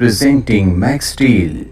Presenting max steel.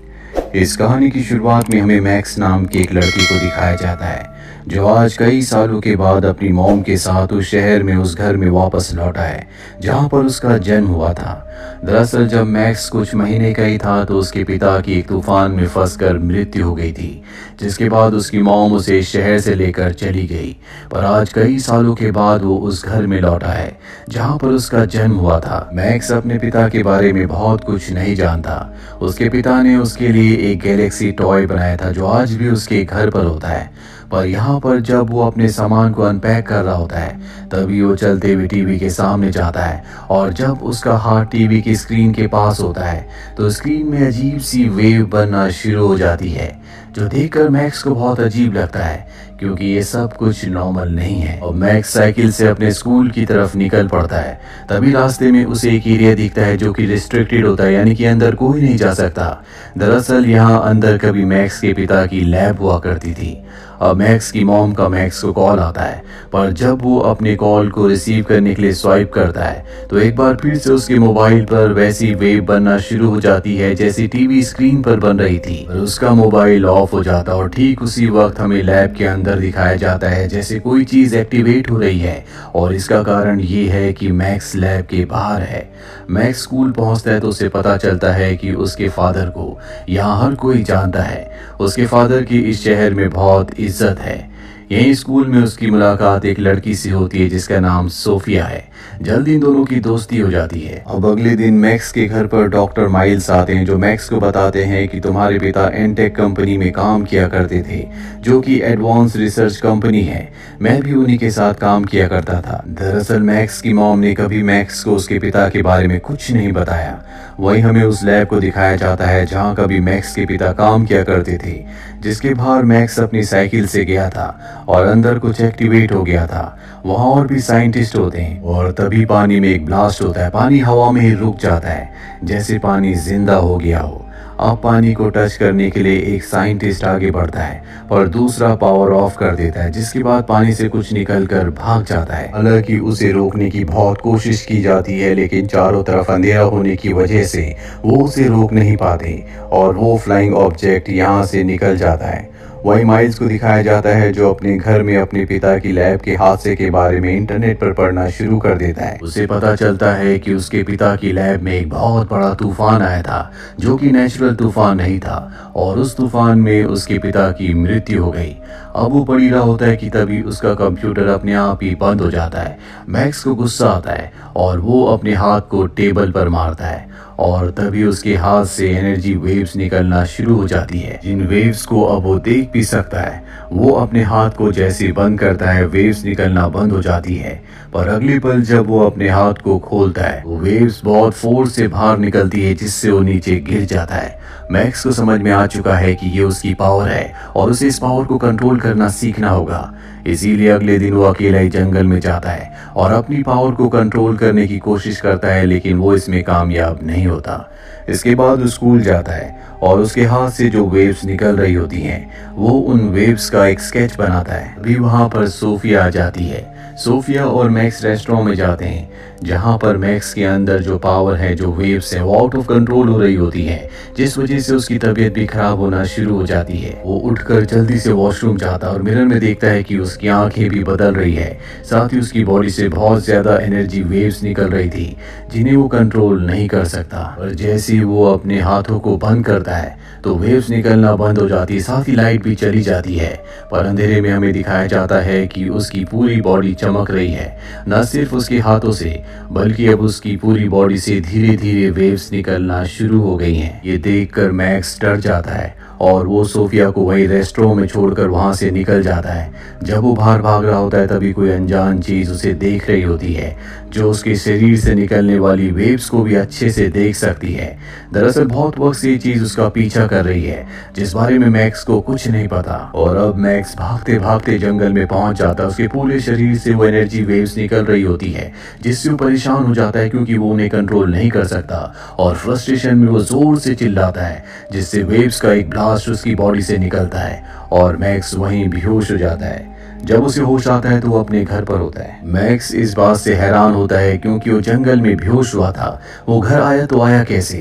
इस कहानी की शुरुआत में हमें मैक्स नाम की एक लड़की को दिखाया जाता है जो आज कई सालों के बाद अपनी मॉम के साथ उस शहर में उस घर में वापस लौटा है जहां पर उसका जन्म हुआ था। दरअसल जब मैक्स कुछ महीने का ही था तो उसके पिता की एक तूफान में फंसकर मृत्यु हो गई थी, जिसके बाद उसकी मॉम उसे शहर से लेकर चली गई। पर आज कई सालों के बाद वो उस घर में लौटा है जहां पर उसका जन्म हुआ था। मैक्स अपने पिता के बारे में बहुत कुछ नहीं जानता। उसके पिता ने उसके लिए एक गैलेक्सी टॉय बनाया था जो आज भी उसके घर पर होता है। पर यहाँ पर जब वो अपने सामान को अनपैक कर रहा होता है तभी वो चलते हुए टीवी के सामने जाता है और जब उसका हाथ टीवी की स्क्रीन के पास होता है तो स्क्रीन में अजीब सी वेव बनना शुरू हो जाती है जो देखकर मैक्स को बहुत अजीब लगता है क्योंकि ये सब कुछ नॉर्मल नहीं है। और मैक्स साइकिल से अपने स्कूल की तरफ निकल पड़ता है। तभी रास्ते में उसे एक एरिया दिखता है जो कि रिस्ट्रिक्टेड होता है, यानी कि अंदर कोई नहीं जा सकता। दरअसल यहाँ अंदर कभी मैक्स के पिता की लैब हुआ करती थी। अब मैक्स की मॉम का मैक्स को कॉल आता है, पर जब वो अपने कॉल को रिसीव करने के लिए स्वाइप करता है तो एक बार फिर से उसके मोबाइल पर वैसी वेव बनना शुरू हो जाती है जैसी टीवी स्क्रीन पर बन रही थी। और उसका मोबाइल ऑफ हो जाता और ठीक उसी वक्त हमें लैब के अंदर दिखाया जाता है जैसे कोई चीज एक्टिवेट हो रही है और इसका कारण ये है कि मैक्स लैब के बाहर है। मैक्स स्कूल पहुंचता है तो उसे पता चलता है कि उसके फादर को यहाँ हर कोई जानता है। उसके फादर की इस शहर में बहुत इज्जत है। यहीं स्कूल में उसकी मुलाकात एक लड़की से होती है जिसका नाम सोफिया है। जल्दी इन दोनों की दोस्ती हो जाती है। अब अगले दिन मैक्स के घर पर डॉक्टर माइल्स आते हैं जो मैक्स को बताते हैं कि तुम्हारे पिता एनटेक कंपनी में काम किया करते थे जो कि एडवांस रिसर्च कंपनी है। मैं भी उन्हीं के साथ काम किया करता था। दरअसल मैक्स की मॉम ने कभी मैक्स को उसके पिता के बारे में कुछ नहीं बताया। वहीं हमें उस लैब को दिखाया जाता है जहाँ कभी मैक्स के पिता काम किया करते थे, जिसके बाहर मैक्स अपनी साइकिल से गया था और अंदर कुछ एक्टिवेट हो गया था। वहाँ और भी साइंटिस्ट होते हैं और तभी पानी में एक ब्लास्ट होता है। पानी हवा में ही रुक जाता है जैसे पानी जिंदा हो गया हो। अब पानी को टच करने के लिए एक साइंटिस्ट आगे बढ़ता है पर दूसरा पावर ऑफ कर देता है, जिसके बाद पानी से कुछ निकलकर भाग जाता है। हालांकि उसे रोकने की बहुत कोशिश की जाती है लेकिन चारों तरफ अंधेरा होने की वजह से वो उसे रोक नहीं पाते और वो फ्लाइंग ऑब्जेक्ट यहाँ से निकल जाता है। वही माइल्स को दिखाया जाता है जो अपने घर में अपने पिता की लैब के हादसे के बारे में इंटरनेट पर पढ़ना शुरू कर देता है। उसे पता चलता है कि उसके पिता की लैब में एक बहुत बड़ा तूफान आया था जो कि नेचुरल तूफान नहीं था और उस तूफान में उसके पिता की मृत्यु हो गई। अब वो पढ़ रहा होता है कि तभी उसका कंप्यूटर अपने आप ही बंद हो जाता है। मैक्स को गुस्सा आता है और वो अपने हाथ को टेबल पर मारता है और तभी उसके हाथ से एनर्जी वेव्स निकलना शुरू हो जाती है जिन वेव्स को अब वो देख भी सकता है। वो अपने हाथ को जैसे बंद करता है वेव्स निकलना बंद हो जाती है, पर अगले पल जब वो अपने हाथ को खोलता है वो वेव्स बहुत फोर्स से बाहर निकलती है जिससे वो नीचे गिर जाता है। मैक्स को समझ में आ चुका है कि ये उसकी पावर है और उसे इस पावर को कंट्रोल करना सीखना होगा। इसीलिए अगले दिन वो अकेला ही जंगल में जाता है और अपनी पावर को कंट्रोल करने की कोशिश करता है लेकिन वो इसमें कामयाब नहीं होता। इसके बाद वो स्कूल जाता है और उसके हाथ से जो वेव्स निकल रही होती हैं वो उन वेव्स का एक स्केच बनाता है। अभी वहाँ पर सोफिया आ जाती है। सोफिया और मैक्स रेस्टोरेंट में जाते हैं जहाँ पर मैक्स के अंदर जो पावर है, जो वेव्स है, वो आउट ऑफ कंट्रोल हो रही होती है जिस वजह से उसकी तबीयत भी खराब होना शुरू हो जाती है। वो उठकर जल्दी से वॉशरूम जाता है और मिरर में देखता है कि उसकी आंखें भी बदल रही है, साथ ही उसकी बॉडी से बहुत ज्यादा एनर्जी वेव्स निकल रही थी जिन्हें वो कंट्रोल नहीं कर सकता। और जैसे ही वो अपने हाथों को बंद करता है तो वेव्स निकलना बंद हो जाती है, साथ ही लाइट भी चली जाती है। पर अंधेरे में हमें दिखाया जाता है कि उसकी पूरी बॉडी चमक रही है, न सिर्फ उसके हाथों से बल्कि अब उसकी पूरी बॉडी से धीरे धीरे वेव्स निकलना शुरू हो गई हैं। ये देखकर मैक्स डर जाता है और वो सोफिया को वही रेस्टोरेंट में छोड़कर वहां से निकल जाता है। जब वो बाहर भाग रहा होता है तभी कोई अनजान चीज उसे देख रही होती है जो उसके शरीर से निकलने वाली वेव्स को भी अच्छे से देख सकती है। दरअसल बहुत वक्त से ये चीज उसका पीछा कर रही है जिस बारे में मैक्स को कुछ नहीं पता। और अब मैक्स भागते भागते जंगल में पहुंच जाता है। उसके पूरे शरीर से वो एनर्जी वेव्स निकल रही होती है जिससे वो परेशान हो जाता है क्योंकि वो उन्हें कंट्रोल नहीं कर सकता और फ्रस्ट्रेशन में वो जोर से चिल्लाता है जिससे वेव्स का एक ब्लास्ट उसकी बॉडी से निकलता है और मैक्स वहीं बेहोश हो जाता है। जब उसे होश आता है तो वो अपने घर पर होता है। मैक्स इस बात से हैरान होता है क्योंकि वो जंगल में बेहोश हुआ था, वो घर आया तो आया कैसे।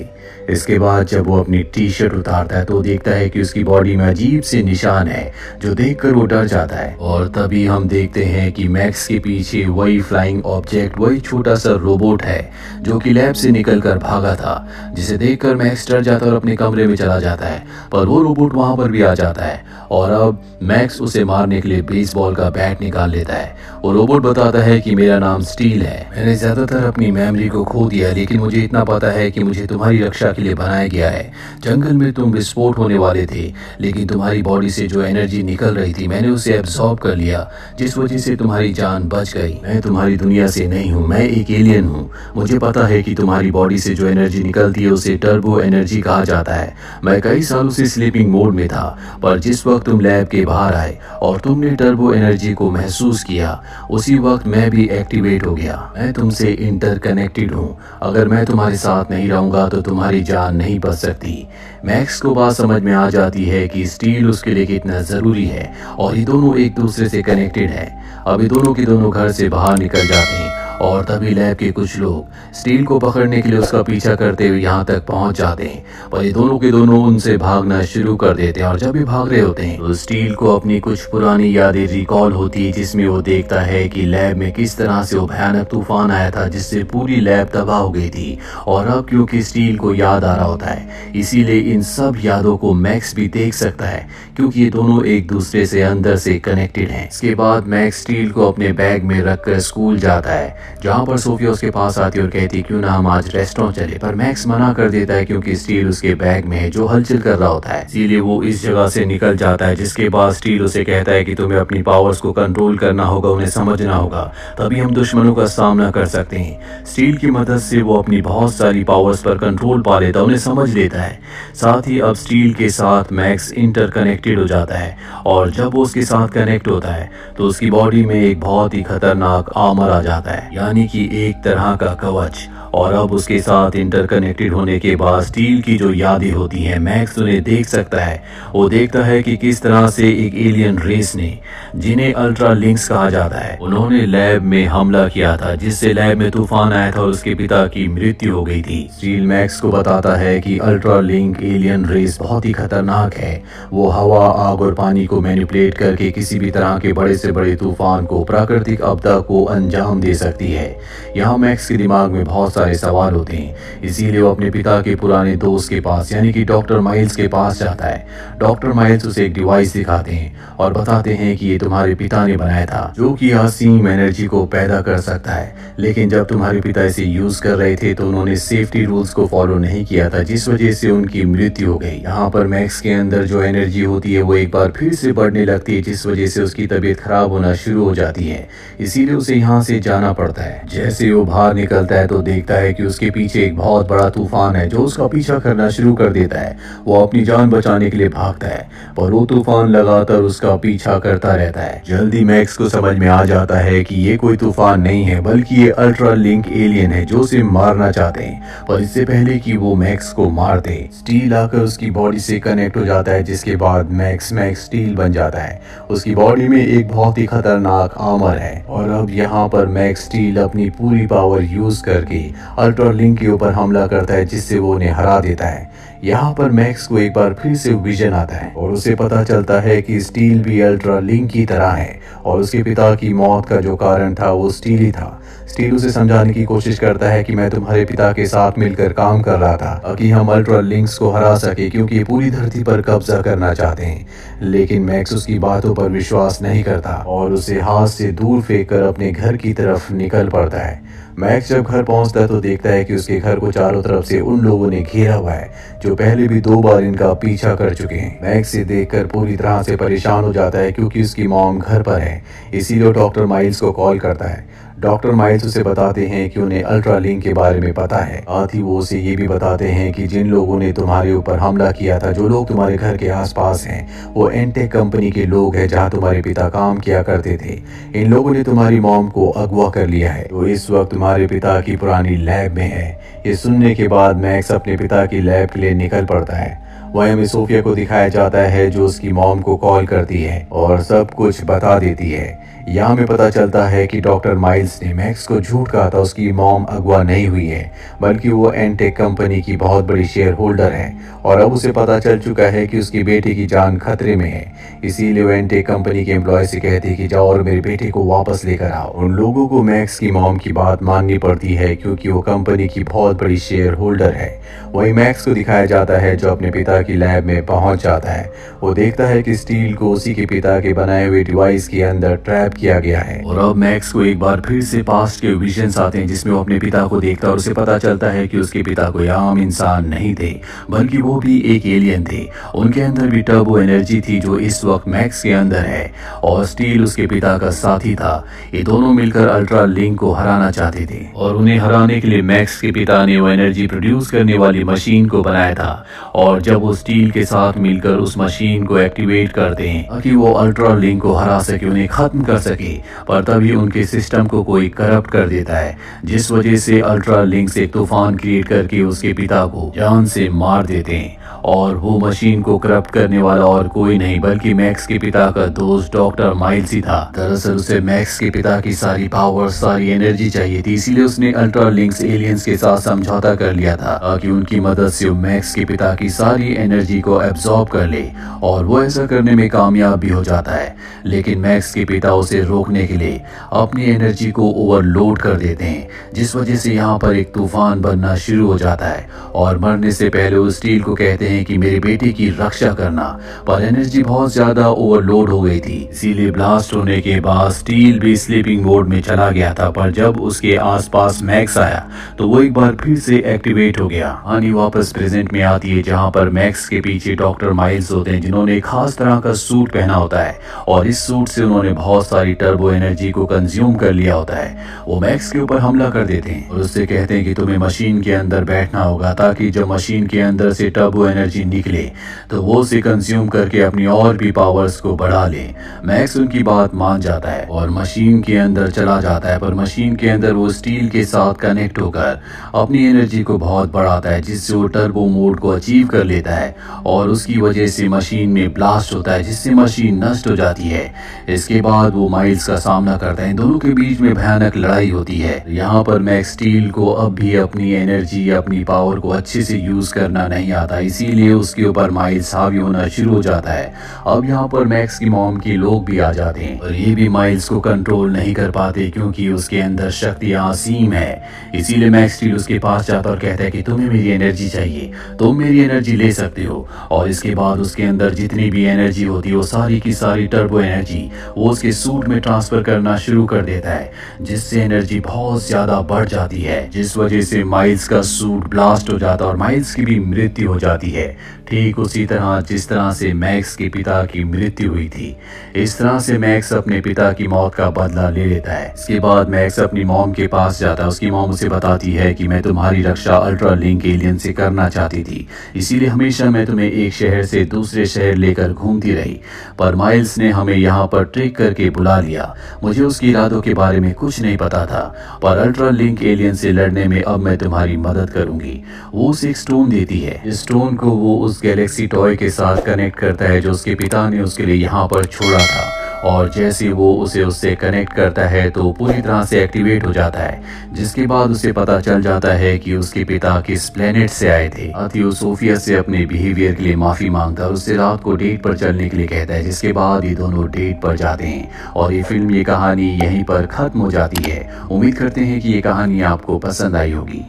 इसके बाद जब वो अपनी टी शर्ट उतारता है तो देखता है कि उसकी बॉडी में अजीब से निशान है, जो देखकर वो डर जाता है। और तभी हम देखते हैं कि मैक्स के पीछे वही फ्लाइंग ऑब्जेक्ट, वही छोटा सा रोबोट है जो कि लैब से निकलकर भागा था, जिसे देखकर मैक्स डर जाता है और अपने कमरे में चला जाता है। पर वो रोबोट वहां पर भी आ जाता है और अब मैक्स उसे मारने के लिए बेसबॉल का बैट निकाल लेता है। वो रोबोट बताता है कि मेरा नाम स्टील है, मैंने ज्यादातर अपनी मेमोरी को खो दिया, लेकिन मुझे इतना पता है कि मुझे तुम्हारी रक्षा के लिए बनाया गया है। जंगल में तुम विस्फोट होने वाले थे, लेकिन तुम्हारी बॉडी से जो एनर्जी निकल रही थी मैंने उसे एब्जॉर्ब कर लिया, जिस वजह से तुम्हारी जान बच गई। मैं तुम्हारी दुनिया से नहीं हूँ, मैं एक एलियन हूँ। मुझे पता है कि तुम्हारी बॉडी से जो एनर्जी निकलती है उसे टर्बो एनर्जी कहा जाता है। मैं कई सालों से स्लीपिंग मोड में था, पर जिस वक्त तुम लैब के बाहर आए और तुमने टर्बो एनर्जी को महसूस किया, उसी वक्त मैं भी एक्टिवेट हो गया। मैं तुमसे इंटरकनेक्टेड हूँ। अगर मैं तुम्हारे साथ नहीं रहूंगा तो तुम्हारी जान नहीं बच सकती। मैक्स को बात समझ में आ जाती है कि स्टील उसके लिए कितना जरूरी है और ये दोनों एक दूसरे से कनेक्टेड है। अब ये दोनों के दोनों घर से बाहर निकल जाते हैं और तभी लैब के कुछ लोग स्टील को पकड़ने के लिए उसका पीछा करते हुए यहाँ तक पहुंच जाते हैं, पर ये दोनों के दोनों उनसे भागना शुरू कर देते हैं। और जब ये भाग रहे होते हैं तो स्टील को अपनी कुछ पुरानी यादें रिकॉल होती है, जिसमें वो देखता है कि लैब में किस तरह से वो भयानक तूफान आया था जिससे पूरी लैब तबाह हो गई थी। और अब क्योंकि स्टील को याद आ रहा होता है, इसीलिए इन सब यादों को मैक्स भी देख सकता है, क्योंकि ये दोनों एक दूसरे से अंदर से कनेक्टेड हैं। इसके बाद मैक्स स्टील को अपने बैग में रखकर स्कूल जाता है, जहाँ पर सोफिया उसके पास आती है और कहती है क्यों ना हम आज रेस्टोरेंट चले, पर मैक्स मना कर देता है क्योंकि स्टील उसके बैग में है जो हलचल कर रहा होता है। इसीलिए वो इस जगह से निकल जाता है, जिसके बाद स्टील उसे कहता है कि तुम्हें अपनी पावर्स को कंट्रोल करना होगा, उन्हें समझना होगा, तभी हम दुश्मनों का सामना कर सकते हैं। स्टील की मदद से वो अपनी बहुत सारी पावर्स पर कंट्रोल पा लेता है, उन्हें समझ लेता है। साथ ही अब स्टील के साथ मैक्स इंटरकनेक्टेड हो जाता है और जब वो उसके साथ कनेक्ट होता है तो उसकी बॉडी में एक बहुत ही खतरनाक आर्मर आ जाता है, यानी कि एक तरह का कवच। और अब उसके साथ इंटरकनेक्टेड होने के बाद स्टील की जो यादें होती हैं मैक्स उन्हें देख सकता है। वो देखता है कि किस तरह से एक एलियन रेस ने, जिन्हें अल्ट्रा लिंक्स कहा जाता है, उन्होंने लैब में हमला किया था, जिससे लैब में तूफान आया था और उसके पिता की मृत्यु हो गई थी। स्टील मैक्स को बताता है कि अल्ट्रा लिंक एलियन रेस बहुत ही खतरनाक है। वो हवा, आग और पानी को मैनिपुलेट करके किसी भी तरह के बड़े से बड़े तूफान को, प्राकृतिक आपदा को अंजाम दे सकती है। यहाँ मैक्स के दिमाग में बहुत सारे सवाल होते हैं, इसीलिए वो अपने पिता के पुराने दोस्त के पास यानी कि डॉक्टर माइल्स के पास जाता है। डॉक्टर माइल्स उसे एक डिवाइस दिखाते हैं और बताते हैं कि ये तुम्हारे पिता ने बनाया था, जो कि असीम एनर्जी को पैदा कर सकता है, लेकिन जब तुम्हारे पिता इसे यूज कर रहे थे तो उन्होंने सेफ्टी रूल्स को फॉलो नहीं किया था, जिस वजह से उनकी मृत्यु हो गई। यहाँ पर मैक्स के अंदर जो एनर्जी होती है वो एक बार फिर से बढ़ने लगती है, जिस वजह से उसकी तबीयत खराब होना शुरू हो जाती है, इसीलिए उसे यहाँ से जाना पड़ता है। जैसे वो बाहर निकलता है तो देखता है कि उसके पीछे एक बहुत बड़ा तूफान है जो उसका पीछा करना शुरू कर देता है। वो अपनी जान बचाने के लिए भागता है, पर वो तूफान लगातार उसका पीछा करता रहता है। जल्दी मैक्स को समझ में आ जाता है कि ये कोई तूफान नहीं है, बल्कि ये अल्ट्रा लिंक एलियन है जो उसे मारना चाहते हैं। पर इससे पहले कि वो मैक्स को मार दे, स्टील आकर उसकी बॉडी से कनेक्ट हो जाता है, जिसके बाद मैक्स स्टील बन जाता है। उसकी बॉडी में एक बहुत ही खतरनाक आर्मर है और अब यहाँ पर मैक्स स्टील अपनी पूरी पावर यूज करके अल्ट्रा लिंक के ऊपर हमला करता है, जिससे वो उन्हें हरा देता है। यहाँ पर मैक्स को एक बार फिर से विजन आता है और उसे पता चलता है कि स्टील भी अल्ट्रा लिंक की तरह है और उसके पिता की मौत का जो कारण था वो स्टील ही था। स्टील उसे समझाने की कोशिश करता है कि मैं तुम्हारे पिता के साथ मिलकर काम कर रहा था ताकि हम अल्ट्रा लिंक्स को हरा सके, क्योंकि पूरी धरती पर कब्जा करना चाहते हैं। लेकिन मैक्स उसकी बातों पर विश्वास नहीं करता और उसे हाथ से दूर फेंक कर अपने घर की तरफ निकल पड़ता है। मैक्स जब घर पहुंचता है तो देखता है कि उसके घर को चारों तरफ से उन लोगों ने घेरा हुआ है जो पहले भी 2 बार इनका पीछा कर चुके हैं। मैक्स से देखकर पूरी तरह से परेशान हो जाता है, क्योंकि उसकी मॉम घर पर है, इसीलिए डॉक्टर माइल्स को कॉल करता है। डॉक्टर माइल्स उसे बताते हैं कि उन्हें अल्ट्रा लिंक के बारे में पता है। साथ ही वो उसे ये भी बताते हैं कि जिन लोगों ने तुम्हारे ऊपर हमला किया था, जो लोग तुम्हारे घर के आसपास हैं, वो एंटेक कंपनी के लोग हैं जहां तुम्हारे पिता काम किया करते थे। इन लोगों ने तुम्हारी मॉम को अगवा कर लिया है, तो इस वक्त तुम्हारे पिता की पुरानी लैब में है। ये सुनने के बाद मैक्स अपने पिता की लैब के लिए निकल पड़ता है वहीं हमें सोफिया को दिखाया जाता है जो उसकी मॉम को कॉल करती है और सब कुछ बता देती है। यहाँ हमें पता चलता है कि डॉक्टर माइल्स ने मैक्स को झूठ कहा था, उसकी मॉम अगवा नहीं हुई है, बल्कि वो एनटेक कंपनी की बहुत बड़ी शेयर होल्डर है और अब उसे पता चल चुका है कि उसकी बेटे की जान खतरे में है। इसीलिए वो एनटेक कंपनी के एम्प्लॉय से कहती है कि जाओ और मेरे बेटे को वापस लेकर आओ। उन लोगों को मैक्स की मॉम की बात माननी पड़ती है क्योंकि वो कंपनी की बहुत बड़ी शेयर होल्डर है। वहीं मैक्स को दिखाया जाता है जो अपने पिता की लैब में पहुंच जाता है। वो देखता है कि स्टील को उसी के पिता के बनाए हुए डिवाइस के अंदर ट्रैप किया गया है और अब मैक्स को एक बार फिर से पास्ट के विजन्स आते हैं जिसमें वो अपने पिता को देखता है और उसे पता चलता है कि उसके पिता कोई आम इंसान नहीं थे, बल्कि वो भी एक एलियन थे। उनके अंदर भी टर्बो एनर्जी थी जो इस वक्त मैक्स के अंदर है और स्टील उसके पिता का साथी था। ये दोनों मिलकर अल्ट्रा लिंक को हराना चाहते थे और उन्हें हराने के लिए मैक्स के पिता ने वो एनर्जी प्रोड्यूस करने वाली मशीन को बनाया था और जब वो स्टील के साथ मिलकर उस मशीन को एक्टिवेट करते हैं ताकि वो अल्ट्रा लिंक को हरा सके, उन्हें खत्म कर सके, पर तभी उनके सिस्टम को कोई करप्ट कर देता है जिस वजह से अल्ट्रा लिंक से तूफान क्रिएट करके उसके पिता को जान से मार देते हैं। और वो मशीन को करप्ट करने वाला और कोई नहीं बल्कि मैक्स के पिता का दोस्त डॉक्टर माइल्स ही था। दरअसल उसे मैक्स के पिता की सारी पावर, सारी एनर्जी चाहिए थी, इसीलिए उसने अल्ट्रा लिंक्स एलियंस के साथ समझौता कर लिया था ताकि उनकी मदद से मैक्स के पिता की सारी एनर्जी को एब्जॉर्ब कर ले और वो ऐसा करने में कामयाब भी हो जाता है। लेकिन मैक्स के पिता उसे रोकने के लिए अपनी एनर्जी को ओवरलोड कर देते हैं जिस वजह से यहाँ पर एक तूफान बनना शुरू हो जाता है और मरने से पहले वो स्टील को कहते हैं कि मेरे बेटे की रक्षा करना, पर एनर्जी बहुत ज्यादा ओवरलोड हो गई थी। इसीलिए ब्लास्ट होने के बाद स्टील भी स्लीपिंग मोड में चला गया था, पर जब उसके आसपास मैक्स आया तो वो एक बार फिर से एक्टिवेट हो गया। कहानी वापस प्रेजेंट में आती है जहाँ पर मैक्स के पीछे डॉक्टर माइल्स होते हैं जिन्होंने एक खास तरह का सूट पहना होता है और इस सूट से उन्होंने बहुत सारी टर्बो एनर्जी को कंज्यूम कर लिया होता है। वो मैक्स के ऊपर हमला कर देते हैं और उससे कहते हैं कि तुम्हें मशीन के अंदर बैठना होगा ताकि जब मशीन के अंदर से टर्बो एनर्जी निकले तो वो उसे कंज्यूम करके अपनी और भी पावर्स को बढ़ा ले। मैक्स उनकी बात मान जाता है और मशीन के अंदर चला जाता है, पर मशीन के अंदर वो स्टील के साथ कनेक्ट होकर अपनी एनर्जी को बहुत बढ़ाता है जिससे वो टर्बो मोड को अचीव कर लेता है और उसकी वजह से मशीन में ब्लास्ट होता है जिससे मशीन नष्ट हो जाती है। इसके बाद वो माइल्स का सामना करता है, इन दोनों के बीच में भयानक लड़ाई होती है। यहाँ पर मैक्स स्टील को अब भी अपनी एनर्जी, अपनी पावर को अच्छे से यूज करना नहीं आता, इसीलिए उसके ऊपर माइल्स हावी होना शुरू हो जाता है। अब यहाँ पर मैक्स की मॉम के लोग भी आ जाते हैं और ये भी माइल्स को कंट्रोल नहीं कर पाते क्योंकि उसके अंदर शक्ति असीम है। इसीलिए मैक्स स्टील उसके पास जाता और कहता है कि तुम्हें मेरी एनर्जी चाहिए, तुम मेरी एनर्जी ले सकते हो। और इसके बाद उसके अंदर जितनी भी एनर्जी होती है वो सारी की सारी टर्बो एनर्जी वो उसके सूट में ट्रांसफर करना शुरू कर देता है जिससे एनर्जी बहुत ज्यादा बढ़ जाती है जिस वजह से माइल्स का सूट ब्लास्ट हो जाता है और माइल्स की भी मृत्यु हो जाती है। ठीक उसी तरह जिस तरह से मैक्स के पिता की मृत्यु हुई थी, इस तरह से मैक्स अपने पिता की मौत का बदला ले लेता है। इसके बाद मैक्स अपनी मॉम के पास जाता है। उसकी मॉम उसे बताती है कि मैं तुम्हारी रक्षा अल्ट्रा लिंक एलियन से करना चाहती थी, इसीलिए हमेशा मैं तुम्हें एक शहर से दूसरे शहर लेकर घूमती रही, पर माइल्स ने हमें यहाँ पर ट्रिक करके बुला लिया। मुझे उसके इरादों के बारे में कुछ नहीं पता था, पर अल्ट्रा लिंक एलियन से लड़ने में अब मैं तुम्हारी मदद करूंगी। वो उसे एक स्टोन देती है। इस स्टोन को वो उस गैलेक्सी टॉय के साथ कनेक्ट करता है जो उसके पिता ने उसके लिए यहाँ पर छोड़ा था और जैसे वो उसे उससे कनेक्ट करता है तो पूरी तरह से एक्टिवेट हो जाता है जिसके बाद उसे पता चल जाता है कि उसके पिता किस प्लेनेट से आए थे। साथ ही वो सोफिया से अपने बिहेवियर के लिए माफी मांगता है और उससे रात को डेट पर चलने के लिए कहता है जिसके बाद ये दोनों डेट पर जाते हैं और ये फिल्म, ये कहानी यहीं पर खत्म हो जाती है। उम्मीद करते हैं कि ये कहानी आपको पसंद आई होगी।